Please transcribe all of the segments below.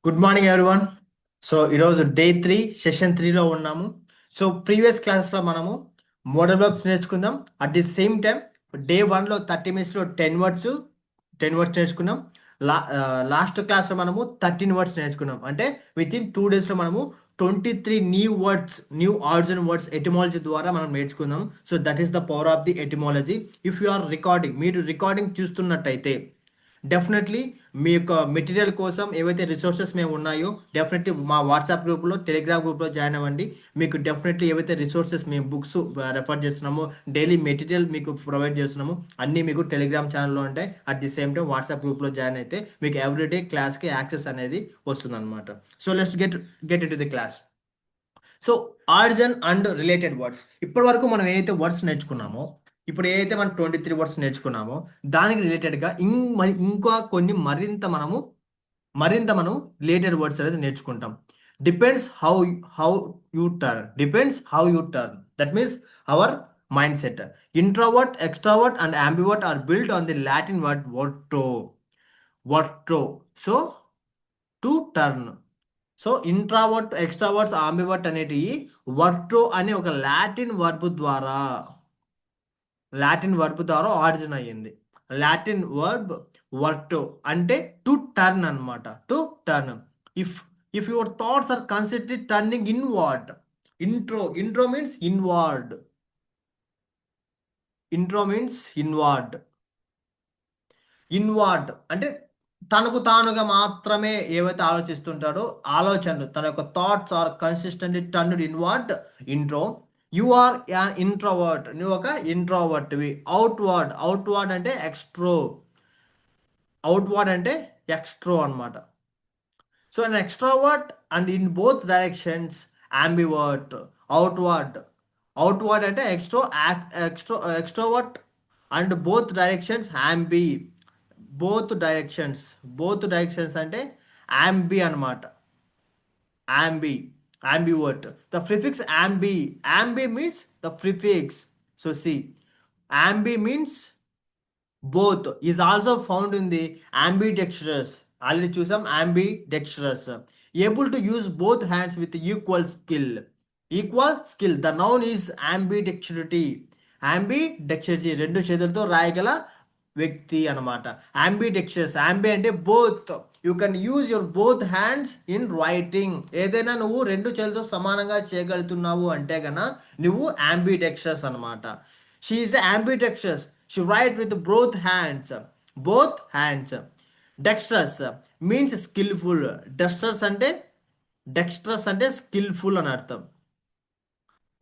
Good morning everyone. So ఈరోజు day 3 session 3లో ఉన్నాము. సో ప్రీవియస్ క్లాస్లో మనము మోడల్ వర్బ్స్ నేర్చుకుందాం. At the same time day 1లో 30 minutes టెన్ వర్డ్స్ నేర్చుకున్నాం. లాస్ట్ క్లాస్లో మనము 13 వర్డ్స్ నేర్చుకున్నాం. అంటే విత్ ఇన్ 2 daysలో మనము 23 new words and words etymology ద్వారా మనం నేర్చుకుందాం. So that is the power of the etymology. If you are recording, మీరు రికార్డింగ్ చూస్తున్నట్టయితే డెఫినెట్లలీ మీ యొక్క మెటీరియల్ కోసం ఏవైతే రిసోర్సెస్ మేము ఉన్నాయో డెఫినెట్లీ మా వాట్సాప్ గ్రూప్లో, టెలిగ్రామ్ గ్రూప్లో జాయిన్ అవ్వండి. మీకు డెఫినెట్లీ ఏవైతే రిసోర్సెస్ మేము బుక్స్ రెఫర్ చేస్తున్నామో, డైలీ మెటీరియల్ మీకు ప్రొవైడ్ చేస్తున్నాము, అన్నీ మీకు టెలిగ్రామ్ ఛానల్లో ఉంటాయి. At the same time WhatsApp గ్రూప్లో జాయిన్ అయితే మీకు ఎవ్రీడే క్లాస్కి యాక్సెస్ అనేది వస్తుంది అనమాట. So let's get in to the class. So origin and related words. ఇప్పటి వరకు మనం ఏదైతే వర్డ్స్ నేర్చుకున్నామో, ఇప్పుడు ఏదైతే మనం 23 వర్డ్స్ నేర్చుకున్నామో దానికి రిలేటెడ్గా ఇంకా కొన్ని మరింత మనం రిలేటెడ్ వర్డ్స్ అనేది నేర్చుకుంటాం. Depends how you turn. That means our mind set. Introvert, extrovert and ambivert are build on the Latin word verto. So to turn. So introvert, extroverts, ambivert అనేటివి వర్టో అనే ఒక లాటిన్ వర్బ్ ద్వారా origin అయ్యింది. Latin verb verto అంటే to turn అనమాట. To turn. If if your thoughts are considered turning inward. Intro means inward. Inward అంటే తనకు తానుగా మాత్రమే ఏవైతే ఆలోచిస్తుంటాడో ఆలోచనలు, తన యొక్క thoughts are consistently turned inward. Intro. You are an introvert. నువ్వు ఒక ఇంట్రోవర్ట్వి. అవుట్వర్డ్ అంటే ఎక్స్ట్రో అనమాట. So an extrovert and in both directions ambivert. Outward అంటే extrovert and both directions both directions అంటే అంబి అనమాట. Ambivert. The prefix ambi means the prefix. So see, ambi means both, is also found in the ambidextrous. Already చూసాం ambidextrous. Able to use both hands with equal skill. The noun is ambidextrity. రెండు చేతులతో రాయగల వ్యక్తి అనమాట. అంబి అంటే both. You can use your both hands in writing. ఏదైనా నువ్వు రెండు చేతులతో సమానంగా చేయగలుగుతున్నావు అంటే గన నువ్వు అంబిడెక్స్ట్రస్ అనమాట. She is ambidextrous. She write with both hands. Dextrous means skilful. Dextrous అంటే స్కిల్ఫుల్ అని అర్థం.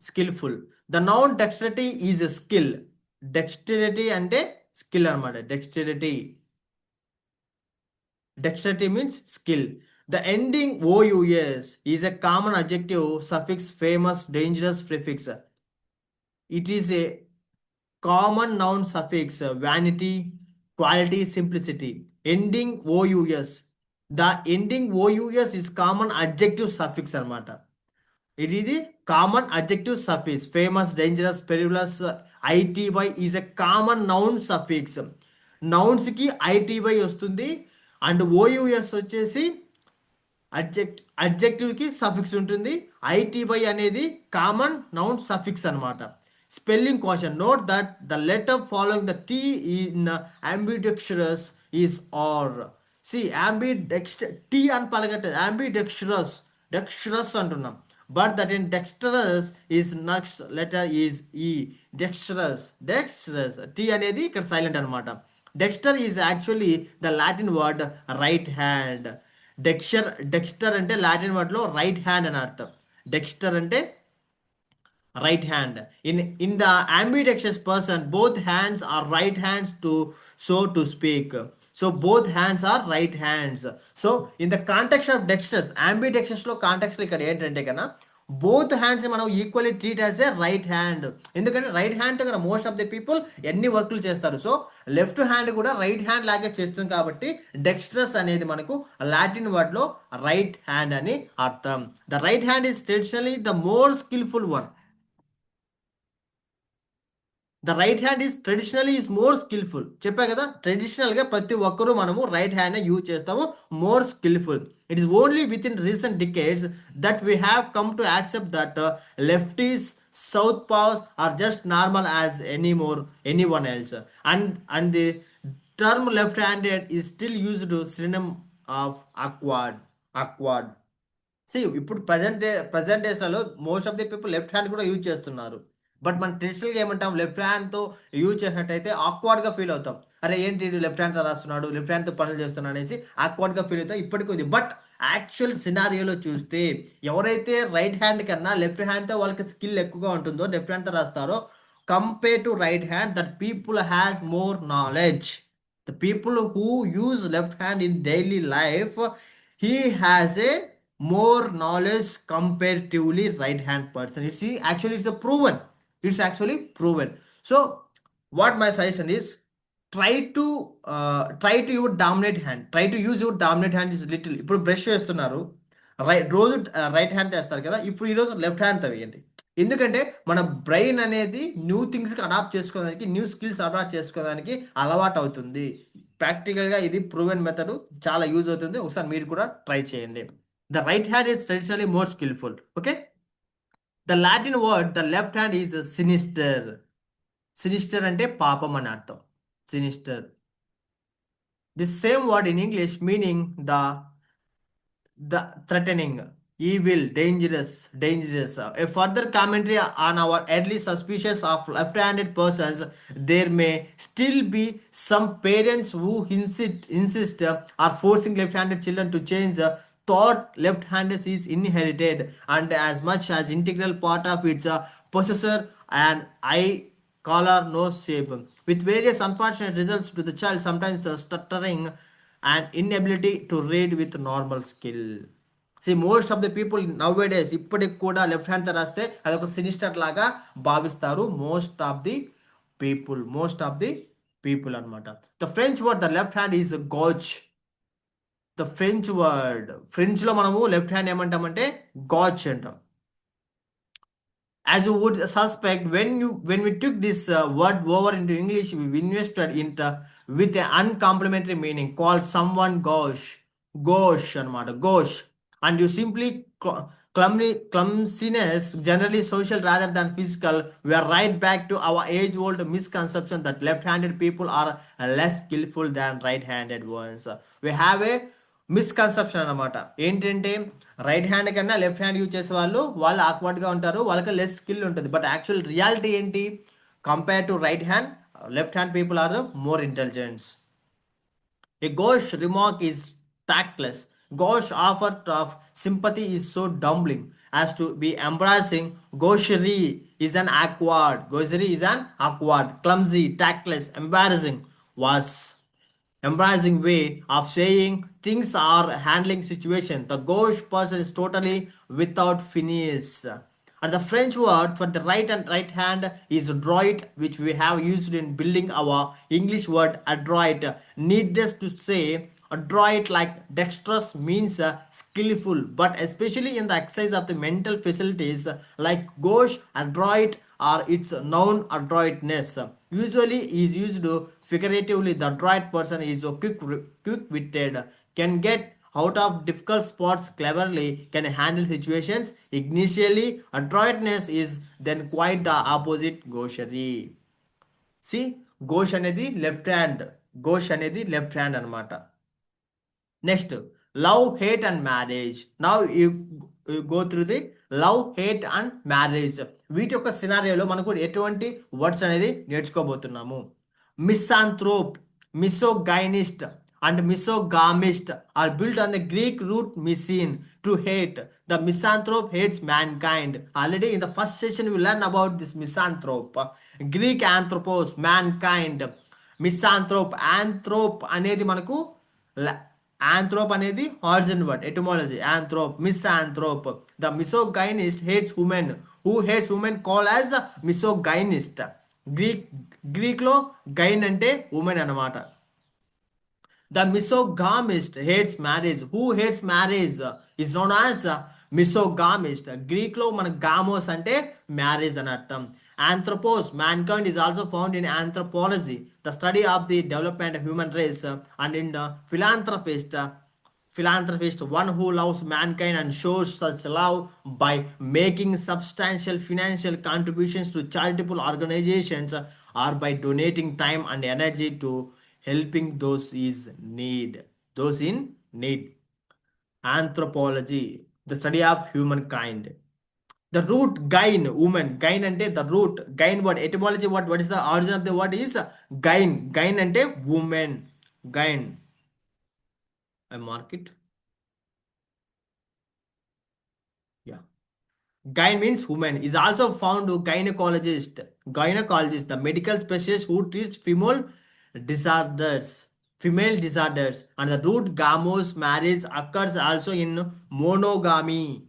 Skilful. The noun dexterity is a skill. Dexterity అంటే స్కిల్ అనమాట. Dexterity means skill. The ending OUS is a common adjective suffix famous dangerous prefix. It is a common noun suffix vanity, quality, simplicity. Ending OUS. The ending OUS is common adjective suffix అనమాట. It is the common adjective suffix. Famous, dangerous, perilous. ITY is a common noun suffix. Nouns కి ITY వస్తుంది. And OUS వచ్చేసి అడ్జెక్టివ్కి suffix ఉంటుంది. ITY అనేది common noun suffix అనమాట. Spelling question. Note that the letter following the T in ambidextrous is R. సి T అని పలకట్లేదు. డెక్స్ట్రస్ అంటున్నాం. But that in dexterous is next letter is E. Dexterous. T అనేది ఇక్కడ సైలెంట్ అనమాట. Dexter is actually the Latin word right hand. Dexter అంటే Latin వర్డ్లో right hand అని అర్థం. Dexter అంటే right hand. In the ambidextrous person both hands are right hands to speak. So both hands are right hands. So in the context of dexterous, ambidextrous లో context ఇక్కడ ఏంటంటే కన్నా both hands మనం equally treat as a right hand. ఎందుకంటే right hand కదా most of the people ఎన్ని వర్క్లు చేస్తారు. సో లెఫ్ట్ హ్యాండ్ కూడా రైట్ హ్యాండ్ లాగే చేస్తుంది. కాబట్టి డెక్స్ట్రస్ అనేది మనకు లాటిన్ వర్డ్లో రైట్ హ్యాండ్ అని అర్థం. The right hand is traditionally the more skilful one. The right hand is traditionally is more skilful. చెప్పా కదా, ట్రెడిషనల్గా ప్రతి ఒక్కరూ మనము రైట్ హ్యాండ్ యూజ్ చేస్తాము, more skilful. It is only with in recent decades that we have come to accept that lefties southpaws are just normal as anyone else. And the term left handed is still used synonym of awkward. See ఇప్పుడు present డేస్లలో most of the people left hand కూడా use చేస్తున్నారు. But మనం ట్రెడిషనల్గా ఏమంటాం, left హ్యాండ్తో use చేసినట్టయితే ఆక్వర్డ్గా feel అవుతాం. అరే ఏంటి లెఫ్ట్ హ్యాండ్తో రాస్తున్నాడు, లెఫ్ట్ హ్యాండ్తో పనులు చేస్తున్నాడు అనేసి ఆక్వర్డ్గా ఫీల్ అవుతాం ఇప్పటికీ ఉంది. బట్ యాక్చువల్ సినారియోలో చూస్తే ఎవరైతే రైట్ హ్యాండ్ కన్నా లెఫ్ట్ హ్యాండ్తో వాళ్ళకి స్కిల్ ఎక్కువగా ఉంటుందో, లెఫ్ట్ హ్యాండ్తో రాస్తారో, compare to right hand, that people has more knowledge. The people who use left hand in daily life, he has a more knowledge comparatively right hand person. It's actually proven. So what my suggestion is, try to your dominant hand, try to use your dominant hand is little. ఇప్పుడు brush చేస్తున్నారు, రోజు right hand చేస్తారు కదా, ఇప్పుడు ఈరోజు left hand వేయండి. ఎందుకంటే మన బ్రెయిన్ అనేది న్యూ థింగ్స్కి అడాప్ట్ చేసుకోవడానికి, న్యూ స్కిల్స్ అడాప్ట్ చేసుకోవడానికి అలవాటు అవుతుంది. ప్రాక్టికల్గా ఇది ప్రూవెన్ మెథడ్, చాలా యూజ్ అవుతుంది. ఒకసారి మీరు కూడా ట్రై చేయండి. The right hand is traditionally more skilful. Okay, the Latin word the left hand is sinister. Sinister అంటే పాపం అని అర్థం. Sinister, the same word in English meaning the threatening, evil, dangerous. A further commentary on our early suspicions of left-handed persons, there may still be some parents who insist are forcing left-handed children to change thought left-handed is inherited and as much as integral part of its possessor and eye color nose shape, with various unfortunate results to the child, sometimes stuttering and inability to read with normal skill. See, most of the people nowadays ఇప్పటికి కూడా left హ్యాండ్తో రాస్తే అదొక sinister లాగా భావిస్తారు most of the people అనమాట. The French word the left hand is gauche. The French word, ఫ్రెంచ్లో మనము లెఫ్ట్ హ్యాండ్ ఏమంటామంటే గాచ్ అంటాం. As you would suspect, when we took this word over into English, we invested it with an uncomplimentary meaning called someone gauche anamata, gauche, and you simply clumsiness, generally social rather than physical. We are right back to our age-old misconception that left-handed people are less skillful than right-handed ones. We have a misconception అనమాట. ఏంటంటే right hand కన్నా left hand use చేసే వాళ్ళు ఆక్వర్డ్గా ఉంటారు, వాళ్ళకి less skill ఉంటుంది. But actual reality ఏంటి, compare to right hand, left hand people are more intelligence. A gauche remark is tactless. Gauche offer of sympathy is so dumbling as to be embarrassing. Gaucherie is an awkward, clumsy, tactless, embarrassing way of saying things or handling situation. The gauche person is totally without finesse. And the French word for the right hand is droit, which we have used in building our English word adroit. Needless to say, adroit like dexterous means skillful, but especially in the exercise of the mental facilities like gauche, adroit, or its noun adroitness. Usually is used figuratively. The adroit person is quick-witted, can get out of difficult spots cleverly, can handle situations initially. Adroitness is then quite the opposite gaucherie. See, gauche అనేది left hand అనమాట. Next, love, hate and marriage. Now you go through the love, hate and marriage. వీటి యొక్క సినారియోలో మనకు ఎటువంటి words అనేది నేర్చుకోబోతున్నాము. మిస్సాంథ్రోప్, మిసోగైనిస్ట్ and misogamist are built on the Greek root misin, to hate. The misanthrope hates mankind. Already in the first session we learned about this misanthrope. Greek anthropos, mankind. Misanthrope, anthrop అనేది మనకు anthrope అనేది origin word, etymology, anthrop, misanthrope. The misogynist hates women. Who hates women called as misogynist. Greek లో gain అంటే women అన్నమాట. The misogamist hates marriage. Who hates marriage is known as misogamist. గ్రీక్లో మన గామోస్ అంటే marriage అని అర్థం. Anthropos, mankind is also found in anthropology, the study of the development of human race, and in the philanthropist, one who loves mankind and shows such love by making substantial financial contributions to charitable organizations or by donating time and energy to helping those is need. Those in need. Anthropology, the study of humankind. The root gain, woman, gain ante the root, gain word, etymology what is the origin of the word is gain ante woman, gain. I mark it. Yeah. Gyn means woman is also found to gynecologist, the medical specialist who treats disorders, female disorders, and the root gamos marriage occurs also in monogamy,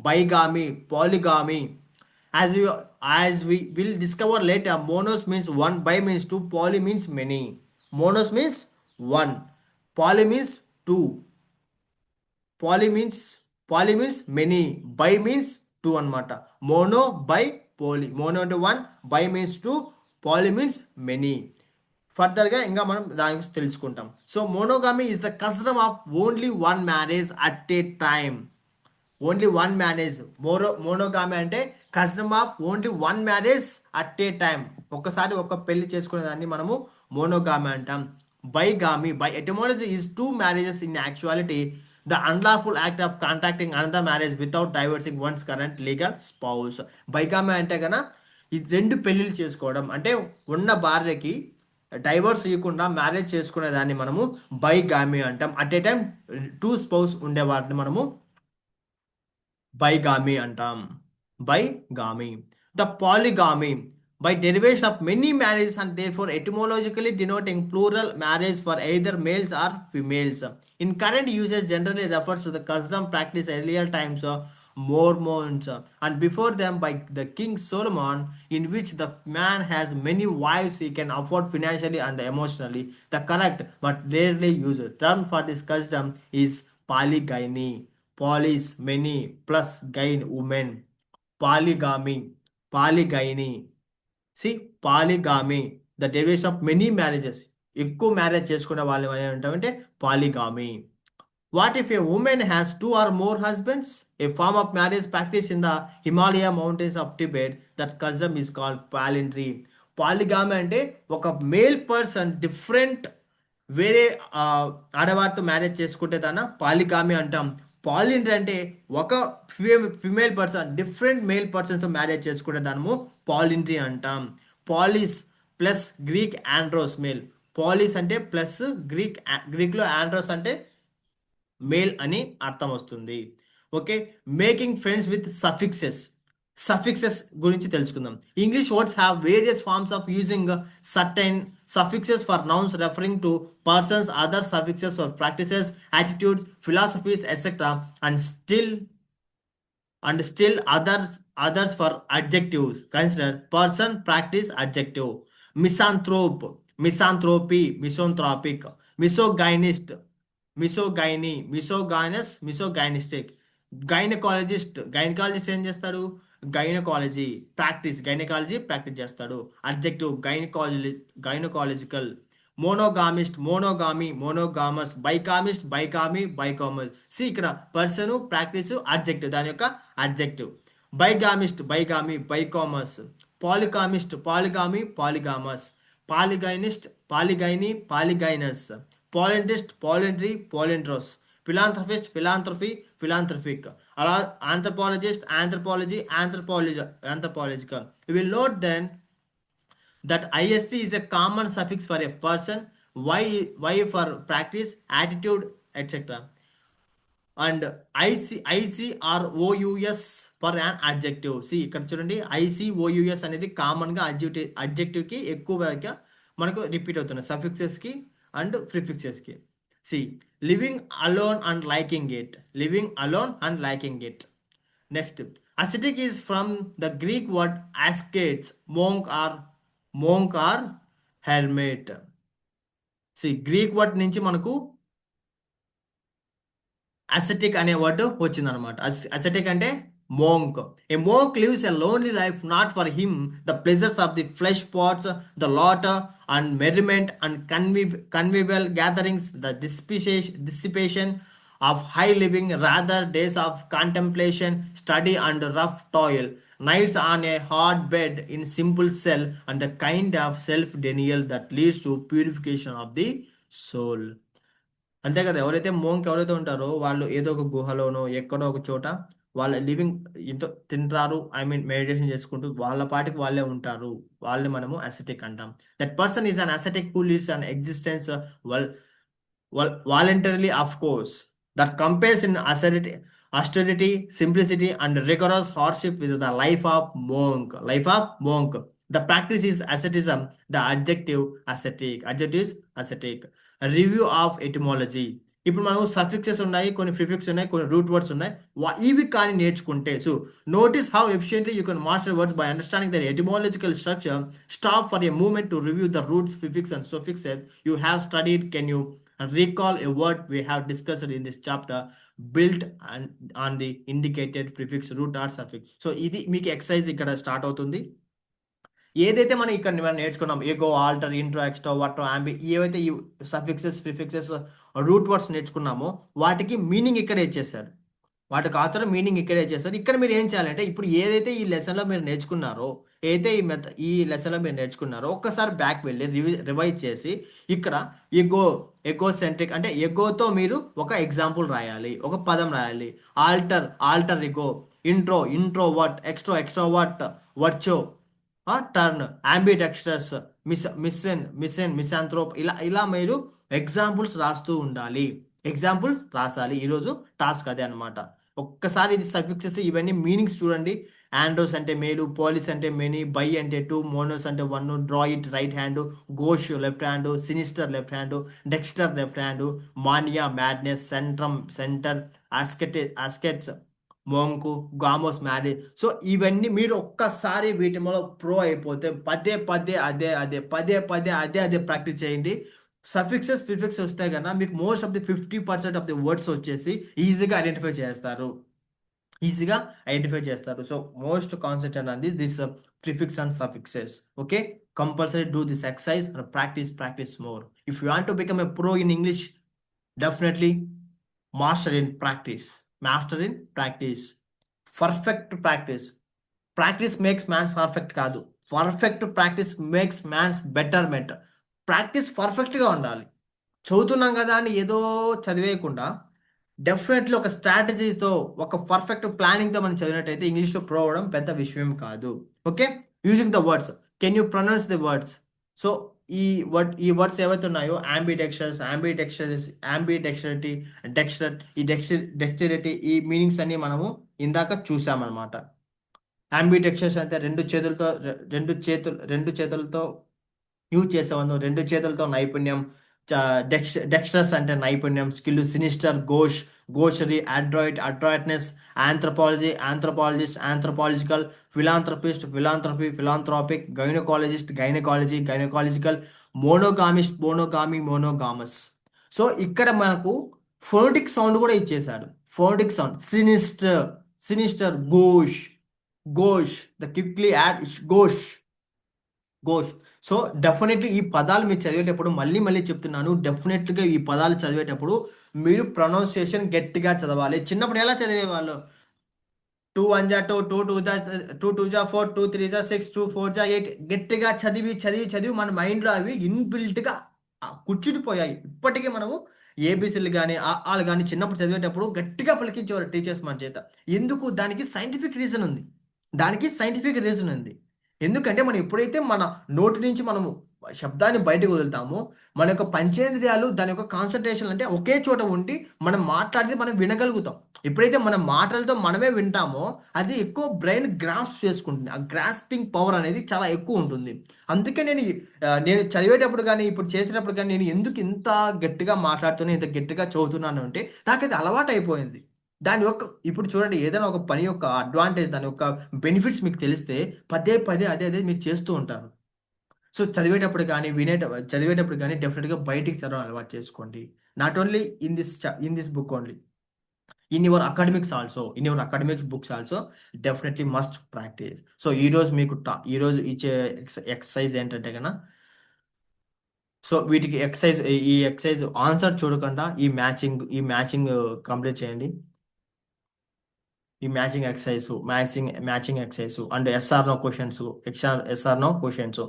bigamy, polygamy. As we will discover later, monos means one, bi means two, poly means many. Monos means one, poly means two. Poly means many, bi means two అనమాట. Mono, bi, poly. Mono అంటే one, bi means two, poly means many. ఫర్దర్గా ఇంకా మనం దాని గురించి తెలుసుకుంటాం. So monogamy is the custom of only one marriage at a time. Only one marriage. Monogamy అంటే custom of only one marriage at a time. ఒక్కసారి ఒక పెళ్లి చేసుకునే దాన్ని మనము మోనోగామి అంటాం. By etymology is two marriages in actuality the unlawful act of contracting another marriage without divorcing one's current legal spouse. Bigamy అంటే కన్నా ఈ రెండు పెళ్ళిళ్ళు చేసుకోవడం అంటే ఉన్న భార్యకి డైవర్స్ ఇవ్వకుండా మ్యారేజ్ చేసుకునే దాన్ని మనము బైగామి అంటాం. At a time two spouse ఉండే వాటిని మనము bigamy antam. Bigamy. The polygamy by derivation of many marriages and therefore etymologically denoting plural marriage for either males or females. In current usage generally refers to the custom practice earlier times of Mormons and before them by the King Solomon, in which the man has many wives he can afford financially and emotionally. The correct but rarely used term for this custom is polygyny. Polis many plus gain women. Polygamy. Polygyny. See, polygamy. The derivation of many marriages. ఎక్కువ marriage చేసుకున్న వాళ్ళు ఏమంటామంటే పాలిగామి. What if a woman has two or more husbands? A form of marriage practiced in the Himalaya mountains of Tibet. That custom is called palindry. Polygamy అంటే ఒక male person different వేరే ఆడవారితో marriage చేసుకుంటే దాన్ని పాలిగామి అంటాం. Polyandry అంటే ఒక female person different male పర్సన్తో marriage చేసుకుంటే దానము పాలిండ్రీ అంటాం. Polys plus Greek andros male. Polys అంటే ప్లస్ గ్రీక్లో ఆండ్రోస్ అంటే మేల్ అని అర్థం వస్తుంది. Okay, making friends with suffixes గురించి తెలుసుకుందాం. English words have various forms of using certain suffixes for nouns referring to persons, other suffixes for practices, attitudes, philosophies etcetera and still others for adjectives. Consider person, practice, adjective. Misanthrope, misanthropy, misanthropic. Misogynist, misogyny, misogynous, misogynistic. Gynaecologist ఏం చేస్తాడు? Gynaecology practice చేస్తాడు. Adjective gynaecological. Monogamy, monogamous. Bigamous. See ఇక్కడ person, practice, adjective దాని యొక్క adjective. Bigamy, bigamous. Polygamy, polygamous. Polygyny, polygynous. Polentist, polentry, polentros. Philanthropist, philanthropic. Anthropologist, anthropological. You will note then that ist is a common suffix for a person, y for practice, attitude, etc. And ICROUS for an adjective. See ఇక్కడ చూడండి, ICOUS అనేది కామన్గా అడ్జెక్టివ్కి ఎక్కువగా మనకు repeat అవుతున్నాయి సఫిక్సెస్కి and prefixes ki. See, living alone and liking it. Next, ascetic is from the Greek word ascetes, monk or hermit. See, Greek word నుంచి మనకు ascetic అనే వర్డ్ వచ్చిందనమాట. ascetic అంటే monk. A monk lives a lonely life, not for him the pleasures of the flesh pots, the laughter and merriment and convivial gatherings, the dissipation of high living, rather days of contemplation, study and rough toil, nights on a hard bed in simple cell, and the kind of self-denial that leads to purification of the soul. అంతే కదా! ఎవరైతే monk ఎవరైతే ఉంటారో వాళ్ళు ఏదో ఒక గుహలోనో, ఎక్కడో ఒక చోట వాళ్ళ లివింగ్ ఇంతో తింటారు. ఐ మీన్ మెడిటేషన్ చేసుకుంటూ వాళ్ళ పాటికి వాళ్ళే ఉంటారు. వాళ్ళని మనము అసెటిక్ అంటాం. That person is an ascetic who leads an existence వల్ voluntarily, of course, that compares in austerity, simplicity, and rigorous hardship with the life of monk. Life of monk. The practice is asceticism. The adjective ascetic. Adjective is ascetic. A review of etymology. ఇప్పుడు మనం suffixes ఉన్నాయి, కొన్ని prefix ఉన్నాయి, కొన్ని root words ఉన్నాయి. ఇవి కానీ నేర్చుకుంటే so notice how efficiently you can master words by understanding their etymological structure. Stop for a moment to review the roots, prefix and suffixes you have studied. Can you recall a word we have discussed in this chapter built on the indicated prefix, root or suffix? So ఇది మీకు exercise ఇక్కడ start అవుతుంది. ఏదైతే మనం ఇక్కడ మనం నేర్చుకున్నాం ఎగో, alter, intro, ఎక్స్ట్రో, వాట్రో, ఆంబి, ఏవైతే ఈ సఫిక్సెస్, ప్రిఫిక్సెస్, రూట్ వర్డ్స్ నేర్చుకున్నామో వాటికి మీనింగ్ ఇక్కడే ఇచ్చేసారు. వాటికి ఆథర్ మీనింగ్ ఇక్కడే చేస్తారు. ఇక్కడ మీరు ఏం చేయాలంటే ఇప్పుడు ఏదైతే ఈ లెసన్లో మీరు నేర్చుకున్నారో, ఏదైతే ఈ లెసన్లో మీరు నేర్చుకున్నారో ఒక్కసారి బ్యాక్ వెళ్ళి రివైజ్ చేసి ఇక్కడ ఎగో సెంట్రిక్ అంటే ఎగోతో మీరు ఒక ఎగ్జాంపుల్ రాయాలి, ఒక పదం రాయాలి. ఆల్టర్ ఎగో, ఇంట్రో వర్ట్, ఎక్స్ట్రో వర్ట్, వర్చో, టర్న్, అంబిడెక్స్ట్రస్, మిసాంథ్రోప్, ఇలా మీరు ఎగ్జాంపుల్స్ రాస్తూ ఉండాలి. ఎగ్జాంపుల్స్ రాసాలి. ఈరోజు టాస్క్ అదే అనమాట. ఒక్కసారి ఇది సఫిక్సెస్ ఇవన్నీ మీనింగ్స్ చూడండి. ఆండ్రోస్ అంటే మేలు, పోలిస్ అంటే మెనీ, బై అంటే టూ, మోనోస్ అంటే వన్, డ్రా ఇట్ right hand, gauche left hand, sinister left hand, dexter left hand, mania madness, centre, ఆస్కెట్స్ మోంకు, గామోస్ మ్యారేజ్. సో ఇవన్నీ మీరు ఒక్కసారి వీటి మీద ప్రో అయిపోతే పదే ప్రాక్టీస్ చేయండి. సఫిక్సెస్, ప్రిఫిక్స్ వస్తే కన్నా మీకు most of the 50% of the words వచ్చేసి ఈజీగా ఐడెంటిఫై చేస్తారు. So most concentrate on this prefix and suffixes. Okay, compulsory do this exercise and practice more. If you want to become a pro in English, definitely master in practice. Perfect practice makes mans perfect కాదు, perfect practice makes mans betterment. Practice పర్ఫెక్ట్గా ఉండాలి. చదువుతున్నాం కదా అని ఏదో చదివేయకుండా definitely ఒక స్ట్రాటజీతో, ఒక perfect ప్లానింగ్తో మనం చదివినట్టయితే ఇంగ్లీష్లో ప్రో అవ్వడం పెద్ద విషయం కాదు. Okay, using the words, can you pronounce the words? So ఈ వర్డ్స్ ఏవైతే ఉన్నాయో డెక్స్టరిటీ, ఈ మీనింగ్స్ అన్ని మనము ఇందాక చూసామన్నమాట. అంబిడెక్స్టర్స్ అంటే రెండు చేతులతో యూజ్ చేసేవాను, రెండు చేతులతో నైపుణ్యం. డెక్స్టర్స్ అంటే నైపుణ్యం, skill. Sinister, gaucherie, adroitness. Anthropological. Philanthropic. Gynaecological. Monogamous. So ఇక్కడ మనకు ఫోనటిక్ సౌండ్ కూడా ఇచ్చేశాడు. Phonetic sound sinister, gauche, the quickly add gauche. So definitely ఈ పదాలు మీరు చదివేటప్పుడు మళ్ళీ చెప్తున్నాను, డెఫినెట్గా ఈ పదాలు చదివేటప్పుడు మీరు ప్రొనౌన్సియేషన్ గట్టిగా చదవాలి. చిన్నప్పుడు ఎలా చదివేవాళ్ళు? 2 1 2, 2 2 4, 2 3 6, 2 4 8 గట్టిగా చదివి మన మైండ్లో అవి ఇన్బిల్ట్గా కూర్చుండిపోయాయి. ఇప్పటికీ మనము ఏబిసిలు కానీ ఆలు కానీ చిన్నప్పుడు చదివేటప్పుడు గట్టిగా పలికించేవారు టీచర్స్ మన చేత. ఎందుకు? దానికి సైంటిఫిక్ రీజన్ ఉంది. ఎందుకంటే మనం ఎప్పుడైతే మన నోటి నుంచి మనము శబ్దాన్ని బయటకు వదులుతామో మన యొక్క పంచేంద్రియాలు దాని యొక్క కాన్సన్ట్రేషన్ అంటే ఒకే చోట ఉండి మనం మాట్లాడితే మనం వినగలుగుతాం. ఎప్పుడైతే మన మాటలతో మనమే వింటామో అది ఎక్కువ బ్రెయిన్ గ్రాస్ప్ చేసుకుంటుంది. ఆ గ్రాస్పింగ్ పవర్ అనేది చాలా ఎక్కువ ఉంటుంది. అందుకే నేను చదివేటప్పుడు కానీ ఇప్పుడు చేసేటప్పుడు కానీ నేను ఎందుకు ఇంత గట్టిగా మాట్లాడుతున్నాను, ఇంత గట్టిగా చదువుతున్నాను అంటే నాకైతే అలవాటు అయిపోయింది. దాని యొక్క ఇప్పుడు చూడండి, ఏదైనా ఒక పని యొక్క అడ్వాంటేజ్, దాని యొక్క బెనిఫిట్స్ మీకు తెలిస్తే పదే అదే మీరు చేస్తూ ఉంటారు. సో చదివేటప్పుడు కానీ డెఫినెట్గా బయటికి చదవడం అలవాటు చేసుకోండి. Not only in this book only. In your academics also, in your academic books also definitely must practice. So ఈరోజు మీకు ఈరోజు ఇచ్చే ఎక్సర్సైజ్ ఏంటంటే కన్నా, సో వీటికి ఎక్సర్సైజ్, ఈ ఎక్సర్సైజ్ ఆన్సర్ చూడకుండా ఈ మ్యాచింగ్ కంప్లీట్ చేయండి. ఈ matching exercise and yes or no questions, yes or no questions.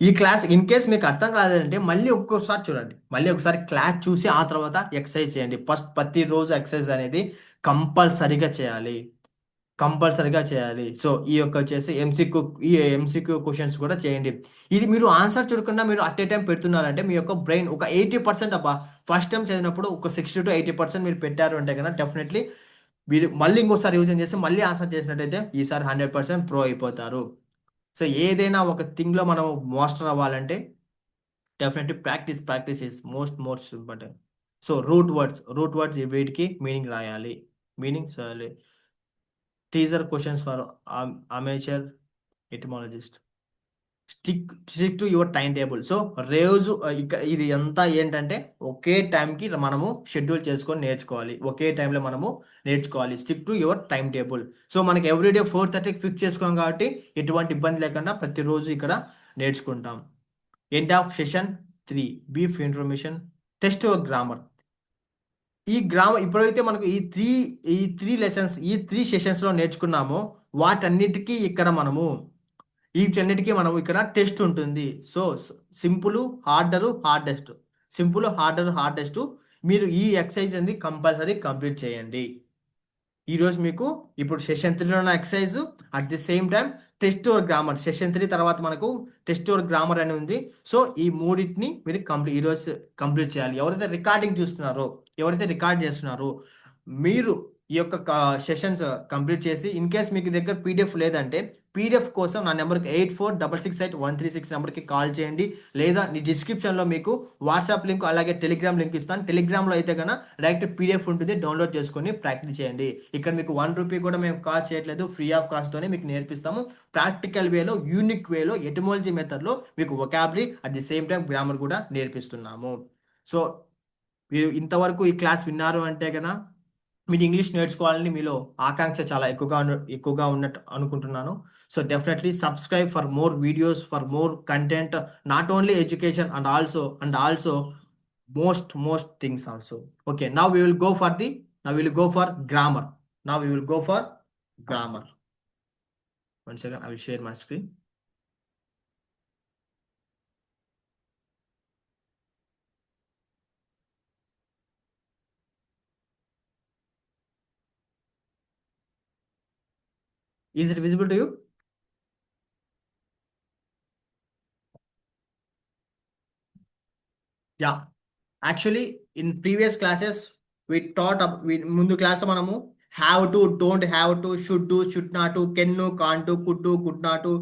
ఈ క్లాస్ ఇన్ కేస్ మీకు అర్థం కాలేదంటే మళ్ళీ ఒక్కోసారి చూడండి, మళ్ళీ ఒకసారి క్లాస్ చూసి ఆ తర్వాత ఎక్సర్సైజ్ చేయండి. ఫస్ట్ ప్రతిరోజు ఎక్సర్సైజ్ అనేది కంపల్సరీగా చేయాలి, కంపల్సరీగా చేయాలి. సో ఈ యొక్క వచ్చేసి ఎంసీక్యూ క్వశ్చన్స్ కూడా చేయండి. ఇది మీరు ఆన్సర్ చూడకుండా మీరు అట్ ఏ టైం పెడుతున్నారంటే మీ యొక్క బ్రెయిన్ ఒక 80% అబ్బా, ఫస్ట్ టైం చదివినప్పుడు ఒక 60 to 80% మీరు పెట్టారు అంటే కన్నా డెఫినెట్లీ మీరు మళ్ళీ ఇంకోసారి రివిజన్ చేసి మళ్ళీ ఆన్సర్ చేసినట్టయితే ఈసారి 100% ప్రో అయిపోతారు. సో ఏదైనా ఒక థింగ్లో మనం మాస్టర్ అవ్వాలంటే definitely practice is most important. So root words వీటికి మీనింగ్ రాయాలి, మీనింగ్ చేయాలి. Teaser questions for amateur etymologist. Stick to your time table. So రోజు ఇక్కడ ఇది అంతా ఏంటంటే ఒకే టైంకి మనము షెడ్యూల్ చేసుకొని నేర్చుకోవాలి, ఒకే టైంలో మనము నేర్చుకోవాలి. Stick to your time table. So మనకి ఎవ్రీడే 4:30కి ఫిక్స్ చేసుకోం కాబట్టి ఎటువంటి ఇబ్బంది లేకుండా ప్రతిరోజు ఇక్కడ నేర్చుకుంటాం. End of session 3 brief information, test your grammar. ఈ గ్రామర్ ఇప్పుడైతే మనకు ఈ త్రీ సెషన్స్లో నేర్చుకున్నామో వాటన్నిటికీ ఇక్కడ మనము వీటన్నిటికీ మనం ఇక్కడ టెస్ట్ ఉంటుంది. So simple hardest, hardest. మీరు ఈ ఎక్సర్సైజ్ అనేది కంపల్సరీ కంప్లీట్ చేయండి. ఈరోజు మీకు ఇప్పుడు సెషన్ 3లో ఉన్న exercise, at the same time test over grammar. Session 3 తర్వాత మనకు టెస్ట్ ఓవర్ గ్రామర్ అని ఉంది. సో ఈ మూడింటిని మీరు ఈరోజు కంప్లీట్ చేయాలి. ఎవరైతే రికార్డింగ్ చూస్తున్నారో, ఎవరైతే రికార్డ్ చేస్తున్నారో మీరు ఈ యొక్క సెషన్స్ కంప్లీట్ చేసి, ఇన్ కేస్ మీకు దగ్గర పీడిఎఫ్ లేదంటే పీడిఎఫ్ కోసం నా నెంబర్కి 84668136 నెంబర్కి కాల్ చేయండి. లేదా నీ డిస్క్రిప్షన్లో మీకు వాట్సాప్ లింక్ అలాగే టెలిగ్రామ్ లింక్ ఇస్తాను. టెలిగ్రామ్లో అయితే కన్నా డైరెక్ట్ పీడిఎఫ్ ఉంటుంది, డౌన్లోడ్ చేసుకొని ప్రాక్టీస్ చేయండి. ఇక్కడ మీకు ₹1 కూడా మేము కాస్ట్ చేయట్లేదు, ఫ్రీ ఆఫ్ కాస్ట్తోనే మీకు నేర్పిస్తాము. ప్రాక్టికల్ వేలో, యూనిక్ వేలో, ఎటిమాలజీ మెథడ్లో మీకు vocabulary at the same time grammar కూడా నేర్పిస్తున్నాము. సో మీరు ఇంతవరకు ఈ క్లాస్ విన్నారు అంటే కన్నా మీరు ఇంగ్లీష్ నేర్చుకోవాలని మీలో ఆకాంక్ష చాలా ఎక్కువగా ఉన్నట్టు అనుకుంటున్నాను. So definitely subscribe for more videos, for more content, not only education and also most things also. Okay, now we will go for grammar. One second, I will share my screen. Is it visible to you? Yeah. Actually, in previous classes, we taught ముందు class మనము have to, don't have to, should do, should not to, can ను, can to, could do, could not to,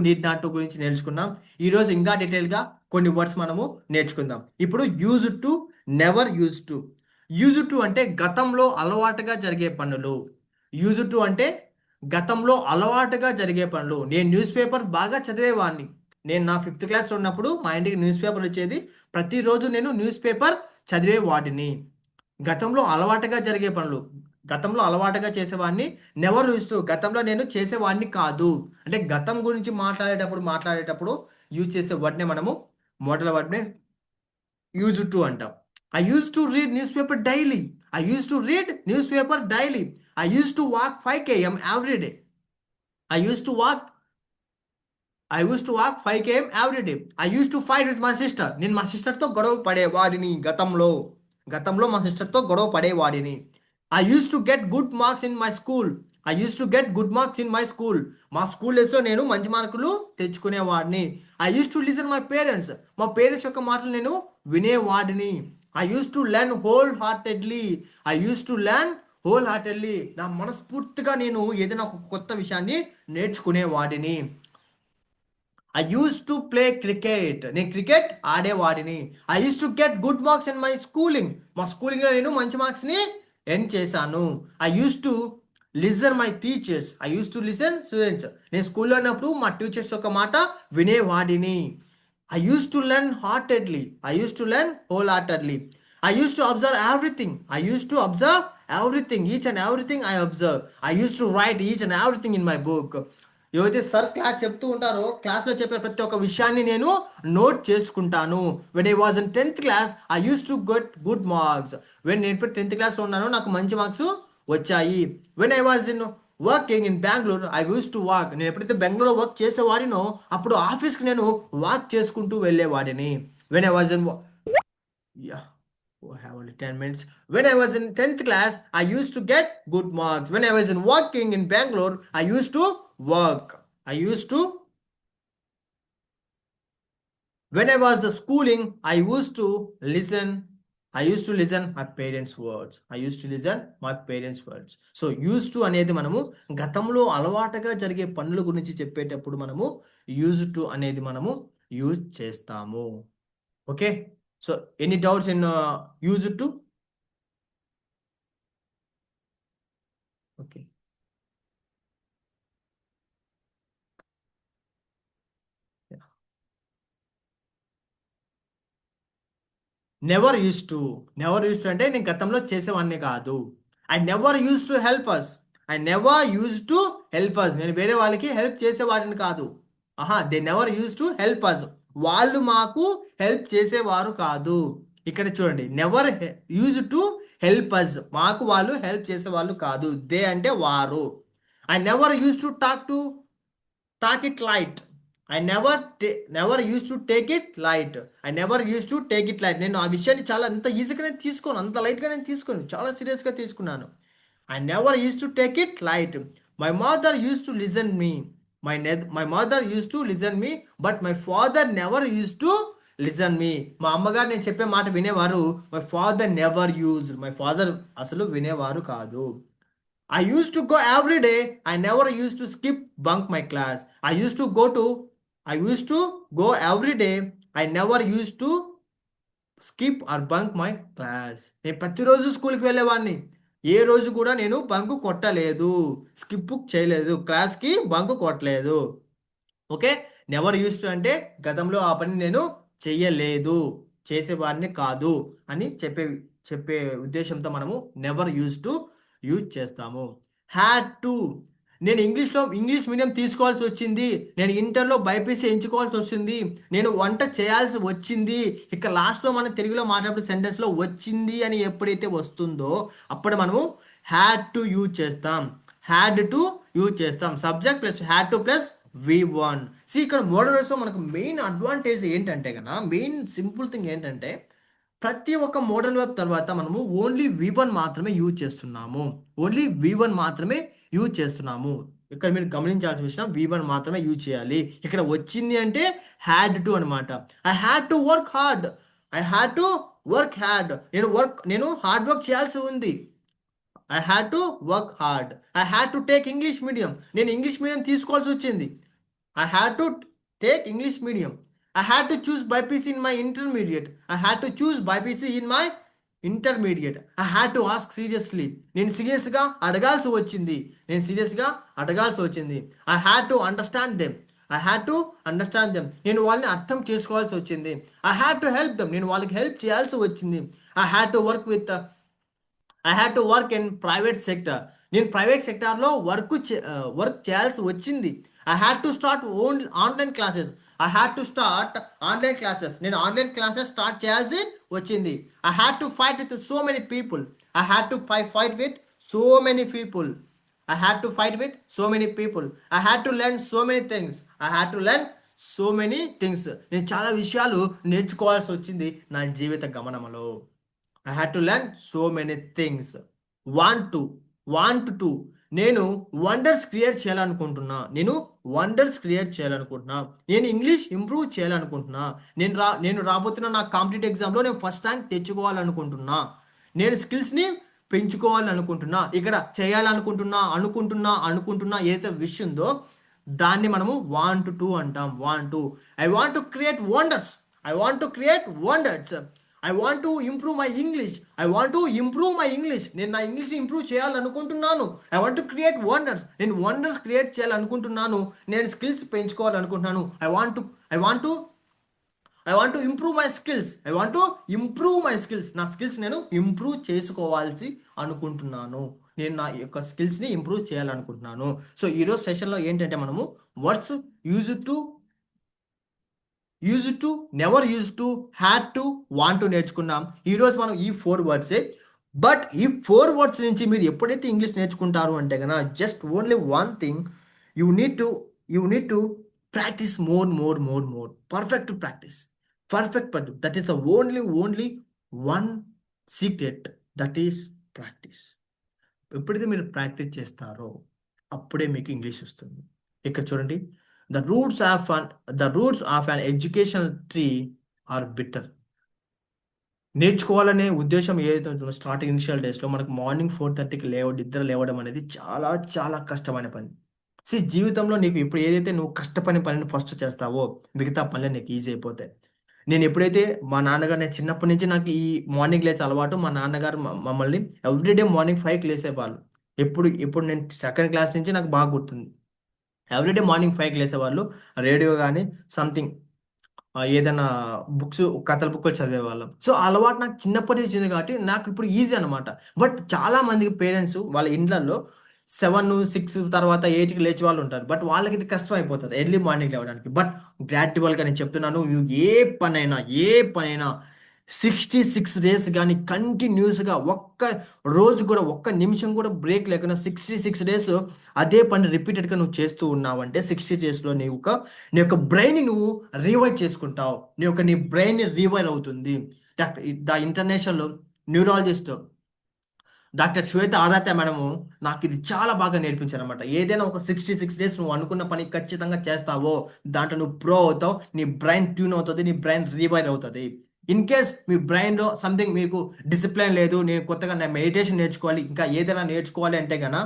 need not to గురించి నేర్చుకున్నాం. ఈరోజు ఇంకా డీటెయిల్గా కొన్ని words మనము నేర్చుకుందాం. ఇప్పుడు use to, never use to. Use to అంటే గతంలో అలవాటుగా జరిగే పనులు. యూజ్ టు అంటే గతంలో అలవాటుగా జరిగే పనులు. నేను న్యూస్ పేపర్ బాగా చదివేవాడిని. నేను నా 5th క్లాస్లో ఉన్నప్పుడు మా ఇంటికి న్యూస్ పేపర్ వచ్చేది. ప్రతిరోజు నేను న్యూస్ పేపర్ చదివేవాడిని. గతంలో అలవాటుగా జరిగే పనులు, గతంలో అలవాటుగా చేసేవాడిని. నెవర్ యూజ్ టు, గతంలో నేను చేసేవాడిని కాదు. అంటే గతం గురించి మాట్లాడేటప్పుడు యూజ్ చేసే వర్డ్నే మనము మోడల్ వర్డ్నే యూజ్ టు అంటాం. I used to read newspaper daily. I used to read newspaper daily. I used to walk 5 km every day. I used to walk 5 km every day. I used to fight with my sister. నేను మా సిస్టర్తో గొడవ పడేవాడిని. గతంలో మా సిస్టర్తో గొడవ పడేవాడిని. I used to get good marks in my school. మా school డేస్లో నేను మంచి మార్కులు తెచ్చుకునేవాడిని. I used to listen my parents. మా పేరెంట్స్ యొక్క మాటలు నేను వినేవాడిని. I used to learn wholeheartedly. నా మనస్ఫూర్తిగా నేను ఏదైనా ఒక కొత్త విషయాన్ని నేర్చుకునేవాడిని. I used to play cricket. నేను క్రికెట్ ఆడేవాడిని. I used to get good marks in my schooling. మా స్కూలింగ్లో నేను మంచి మార్క్స్ని ఎర్న్ చేశాను. I used to listen my teachers. Students. నేను స్కూల్లో ఉన్నప్పుడు మా టీచర్స్ యొక్క మాట వినేవాడిని. I used to learn wholeheartedly. I used to observe everything. I used to observe everything, each and everything I observe. I used to write each and everything in my book. ఏవైతే sir class చెప్తూ ఉంటారో క్లాస్లో చెప్పే ప్రతి ఒక్క విషయాన్ని నేను note చేసుకుంటాను. When I was in 10th class I use to get good marks. When నేను ఇప్పుడు 10th క్లాస్లో ఉన్నానో నాకు మంచి మార్క్స్ వచ్చాయి. When I was in working in Bengaluru I use to walk. నేను ఎప్పుడైతే బెంగళూరులో వర్క్ చేసేవాడినో అప్పుడు ఆఫీస్కి నేను వాక్ చేసుకుంటూ వెళ్ళేవాడిని. When I was in yeah. Oh, I have only 10 minutes. When I was in 10th class, I used to get good marks. When I was in working in Bangalore, I used to work. When I was the schooling, I used to listen. I used to listen my parents' words. So, used to అనేది మనము గతంలో అలవాటుగా జరిగే పనుల గురించి చెప్పేటప్పుడు మనము used to అనేది మనము యూజ్ చేస్తాము. Okay. So, any doubts in use to? Okay. Yeah. Never used to. Never used to అంటే నేను గతంలో చేసేవాడిని కాదు. I never used to help us. I never used to help us. నేను వేరే వాళ్ళకి హెల్ప్ చేసేవాడిని కాదు. They never use to help us. వాళ్ళు మాకు హెల్ప్ చేసేవారు కాదు. ఇక్కడ చూడండి, never use to help us, మాకు వాళ్ళు హెల్ప్ చేసేవాళ్ళు కాదు. దే అంటే వారు. I never use to talk it light. I never use to take it light. నేను ఆ విషయాన్ని చాలా అంత ఈజీగానే తీసుకోను, అంత లైట్గా నేను తీసుకోను, చాలా సీరియస్గా తీసుకున్నాను. I never use to take it light. My mother use to listen me. My mother used to listen me, but my father never used to listen me. మా అమ్మగారు నేను చెప్పే మాట వినేవారు. My father never use. My father అసలు వినేవారు కాదు. I used to go every day. I never used to skip bunk my class. I used to go every day. I never used to skip or bunk my class. నేను ప్రతిరోజు స్కూల్కి వెళ్ళేవాడిని. ఏ రోజు కూడా నేను బంకు కొట్టలేదు, స్కిప్ చేయలేదు, క్లాస్కి బంకు కొట్టలేదు. ఓకే. నెవర్ యూస్ టు అంటే గతంలో ఆ పని నేను చెయ్యలేదు, చేసేవాడిని కాదు అని చెప్పే ఉద్దేశంతో మనము నెవర్ యూస్ టు యూజ్ చేస్తాము. హ్యాడ్ టు, నేను ఇంగ్లీష్ మీడియం తీసుకోవాల్సి వచ్చింది, నేను ఇంటర్లో బైపీసీ ఎంచుకోవాల్సి వస్తుంది, నేను వంట చేయాల్సి వచ్చింది. ఇక లాస్ట్లో మనం తెలుగులో మాట్లాడే సెంటెన్స్లో వచ్చింది అని ఎప్పుడైతే వస్తుందో అప్పుడు మనము హ్యాడ్ టు యూజ్ చేస్తాం. Subject plus had to plus V1. ఇక్కడ మోడల్ వేస్లో మనకు మెయిన్ అడ్వాంటేజ్ ఏంటంటే కన్నా, మెయిన్ సింపుల్ థింగ్ ఏంటంటే ప్రతి ఒక్క మోడల్ వెబ్ తర్వాత మనము ఓన్లీ V1 మాత్రమే యూజ్ చేస్తున్నాము. ఇక్కడ మీరు గమనించాల్సిన విషయం, V1 మాత్రమే యూజ్ చేయాలి. ఇక్కడ వచ్చింది అంటే హ్యాడ్ టు అనమాట. I had to work hard. నేను హార్డ్ వర్క్ చేయాల్సి ఉంది. I had to work hard. I had to take English medium. నేను ఇంగ్లీష్ మీడియం తీసుకోవాల్సి వచ్చింది. I had to take English medium. I had to choose BPC in my intermediate. I had to ask seriously. నేను సీరియస్గా అడగాల్సి వచ్చింది. I had to understand them. నేను వాళ్ళని అర్థం చేసుకోవాల్సి వచ్చింది. I had to help them. నేను వాళ్ళకి హెల్ప్ చేయాల్సి వచ్చింది. I had to work in private sector. నేను ప్రైవేట్ సెక్టార్లో వర్క్ చేయాల్సి వచ్చింది. I had to start online classes. నేను ఆన్లైన్ క్లాసెస్ స్టార్ట్ చేయాల్సి వచ్చింది. I had to fight with so many people. I had to fight with so many people. I had to learn so many things. నేను చాలా విషయాలు నేర్చుకోవాల్సి వచ్చింది నా జీవిత గమనంలో. I had to learn so many things. Want to. నేను wonders create చేయాలనుకుంటున్నా. నేను English improve చేయాలనుకుంటున్నా. నేను రాబోతున్న నా కాంపిటేటివ్ ఎగ్జామ్లో నేను ఫస్ట్ ర్యాంక్ తెచ్చుకోవాలనుకుంటున్నా. నేను స్కిల్స్ని పెంచుకోవాలనుకుంటున్నా. ఇక్కడ అనుకుంటున్నా ఏదైతే విషయం ఉందో దాన్ని మనము వాంట్ టు అంటాం. I want to create wonders. I want to improve my English. నేను నా ఇంగ్లీష్ ఇంప్రూవ్ చేయాలనుకుంటున్నాను. I want to create wonders. నేను వండర్స్ క్రియేట్ చేయాలనుకుంటున్నాను. నేను స్కిల్స్ పెంచుకోవాలనుకుంటున్నాను. I want to I want to improve my skills. I want to improve my skills. నా skills నేను improve చేసుకోవాల్సి అనుకుంటున్నాను. నేను నా యొక్క స్కిల్స్ని ఇంప్రూవ్ చేయాలనుకుంటున్నాను. సో ఈరోజు సెషన్లో ఏంటంటే మనము words use to, use to, never use to, had to, want to నేర్చుకున్నాం. ఈరోజు మనం ఈ 4 వర్డ్సే. బట్ ఈ 4 వర్డ్స్ నుంచి మీరు ఎప్పుడైతే ఇంగ్లీష్ నేర్చుకుంటారు అంటే కనుక just only one thing, you need to you need to practice more more more more. Perfect practice. Perfect practice. That is the only one secret. That is practice. ఎప్పుడైతే మీరు practice చేస్తారో అప్పుడే మీకు ఇంగ్లీష్ వస్తుంది. ఇక్కడ చూడండి, the roots of an educational tree are bitter. నేర్చుకోవాలనే ఉద్దేశం ఏదైతే ఉంటుందో స్టార్టింగ్ ఇనిషియల్ డేస్లో మనకు మార్నింగ్ 4:30కి నిద్ర లేవడం అనేది చాలా చాలా కష్టమైన పని. జీవితంలో నీకు ఇప్పుడు ఏదైతే నువ్వు కష్టపడిన పనిని ఫస్ట్ చేస్తావో మిగతా పనులు నీకు ఈజీ అయిపోతాయి. నేను ఎప్పుడైతే మా నాన్నగారు, నేను చిన్నప్పటి నుంచి నాకు ఈ మార్నింగ్ లేసే అలవాటు. మా నాన్నగారు మమ్మల్ని ఎవ్రీడే మార్నింగ్ 5కి లేసేవాళ్ళు. ఇప్పుడు నేను సెకండ్ క్లాస్ నుంచి నాకు బాగా గుర్తుంది. ఎవ్రీడే మార్నింగ్ 5కి లేసేవాళ్ళు. రేడియో కానీ సంథింగ్ ఏదైనా బుక్స్, కథల బుక్కులు చదివేవాళ్ళం. సో ఆ అలవాటు నాకు చిన్నప్పటి నుంచి ఉంది కాబట్టి నాకు ఇప్పుడు ఈజీ అనమాట. బట్ చాలా మందికి పేరెంట్స్ వాళ్ళ ఇండ్లలో 7, 6 తర్వాత 8కి లేచే వాళ్ళు ఉంటారు. బట్ వాళ్ళకి ఇది కష్టం అయిపోతుంది ఎర్లీ మార్నింగ్ లేవడానికి. బట్ గ్రాడ్యువల్గా నేను చెప్తున్నాను, నువ్వు ఏ పనైనా 66 డేస్ కానీ కంటిన్యూస్గా ఒక్క రోజు కూడా ఒక్క నిమిషం కూడా బ్రేక్ లేకుండా 66 డేస్ అదే పని రిపీటెడ్గా నువ్వు చేస్తూ ఉన్నావంటే 60 డేస్లో నీ యొక్క బ్రెయిన్ నువ్వు రీవైర్ చేసుకుంటావు. నీ బ్రెయిన్ రీవైర్ అవుతుంది. The international neurologist doctor Shweta Adatya madam నాకు ఇది చాలా బాగా నేర్పించారు అనమాట. ఏదైనా ఒక 66 డేస్ నువ్వు అనుకున్న పని ఖచ్చితంగా చేస్తావో దాంట్లో నువ్వు ప్రో అవుతావు. నీ బ్రెయిన్ ట్యూన్ అవుతుంది. నీ బ్రెయిన్ రీవైర్ అవుతుంది. ఇన్ కేస్ మీ బ్రెయిన్లో సంథింగ్ మీకు డిసిప్లిన్ లేదు, నేను కొత్తగా నా మెడిటేషన్ నేర్చుకోవాలి, ఇంకా ఏదైనా నేర్చుకోవాలి అంటే కనుక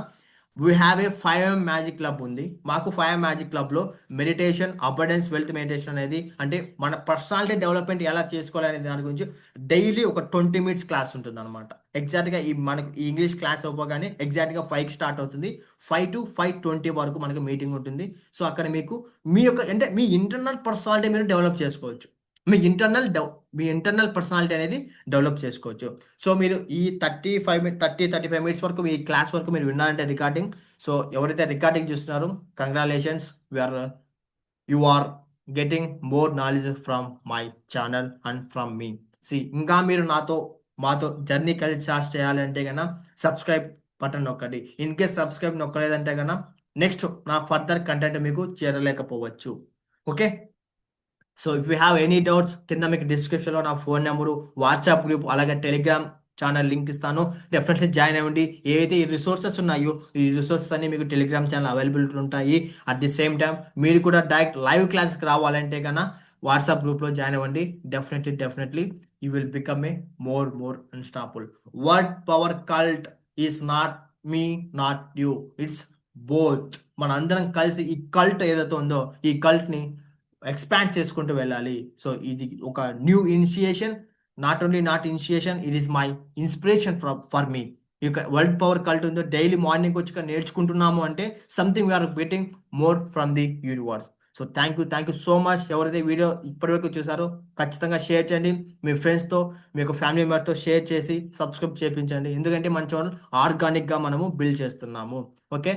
we have a 5M magic club ఉంది. మాకు 5M మ్యాజిక్ క్లబ్లో మెడిటేషన్, అబర్డెన్స్, వెల్త్ మెడిటేషన్ అనేది, అంటే మన పర్సనాలిటీ డెవలప్మెంట్ ఎలా చేసుకోవాలి అనే దాని గురించి డైలీ ఒక 20 మినిట్స్ క్లాస్ ఉంటుంది అనమాట. ఎగ్జాక్ట్గా మనకి ఈ ఇంగ్లీష్ క్లాస్ అవ్వగానే ఎగ్జాక్ట్గా 5కి స్టార్ట్ అవుతుంది. 5 to 5:20 వరకు మనకి మీటింగ్ ఉంటుంది. సో అక్కడ మీకు మీ ఇంటర్నల్ పర్సనాలిటీ మీరు డెవలప్ చేసుకోవచ్చు. మీ ఇంటర్నల్ పర్సనాలిటీ అనేది డెవలప్ చేసుకోవచ్చు. సో మీరు ఈ 35 మినిట్స్ వరకు ఈ క్లాస్ వరకు మీరు విన్నారంటే రికార్డింగ్. సో ఎవరైతే రికార్డింగ్ చూస్తున్నారో congratulations, you are getting more knowledge from my channel and from me. ఇంకా మీరు మాతో జర్నీ కలిసి స్టార్ట్ చేయాలంటే కన్నా సబ్స్క్రైబ్ బటన్ నొక్కండి. ఇన్ కేస్ సబ్స్క్రైబ్ నొక్కలేదంటే కన్నా నెక్స్ట్ నా ఫర్దర్ కంటెంట్ మీకు చేరలేకపోవచ్చు. Okay. So if you have any doubts కింద మీకు డిస్క్రిప్షన్లో నా ఫోన్ నెంబరు, వాట్సాప్ గ్రూప్, అలాగే టెలిగ్రామ్ ఛానల్ లింక్ ఇస్తాను. డెఫినెట్లీ జాయిన్ అవ్వండి. ఏదైతే ఈ రిసోర్సెస్ ఉన్నాయో ఈ రిసోర్సెస్ అన్ని మీకు టెలిగ్రామ్ ఛానల్ అవైలబిలిటీ ఉంటాయి. అట్ ది సేమ్ టైం మీరు కూడా డైరెక్ట్ లైవ్ క్లాస్కి రావాలంటే కన్నా వాట్సాప్ గ్రూప్లో జాయిన్ అవ్వండి. Definitely you will become a more unstoppable. Word power cult is not me, not you, it's both. మన అందరం కలిసి ఈ కల్ట్ ఏదైతే ఉందో ఈ కల్ట్ని ఎక్స్పాండ్ చేసుకుంటూ వెళ్ళాలి. సో ఇది ఒక new initiation. Not initiation, it is my inspiration for me. ఇక వరల్డ్ పవర్ కల్ట్ ఉందో డైలీ మార్నింగ్ వచ్చి నేర్చుకుంటున్నాము అంటే something we are getting more from the universe. So thank you so much. ఎవరైతే వీడియో ఇప్పటివరకు చూసారో ఖచ్చితంగా షేర్ చేయండి. మీ ఫ్రెండ్స్తో, మీ యొక్క ఫ్యామిలీ మెంబర్తో షేర్ చేసి సబ్స్క్రైబ్ చేయించండి. ఎందుకంటే మన ఛానల్ ఆర్గానిక్గా మనము బిల్డ్ చేస్తున్నాము. Okay,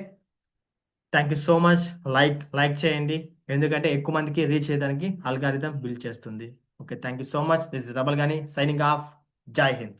thank you so much. Like చేయండి, ఎందుకంటే ఎక్కువ మందికి రీచ్ చేయడానికి అల్గారిథం బిల్డ్ చేస్తుంది. Okay, thank you so much. This is rubble గాని సైనింగ్ ఆఫ్. జై హింద్.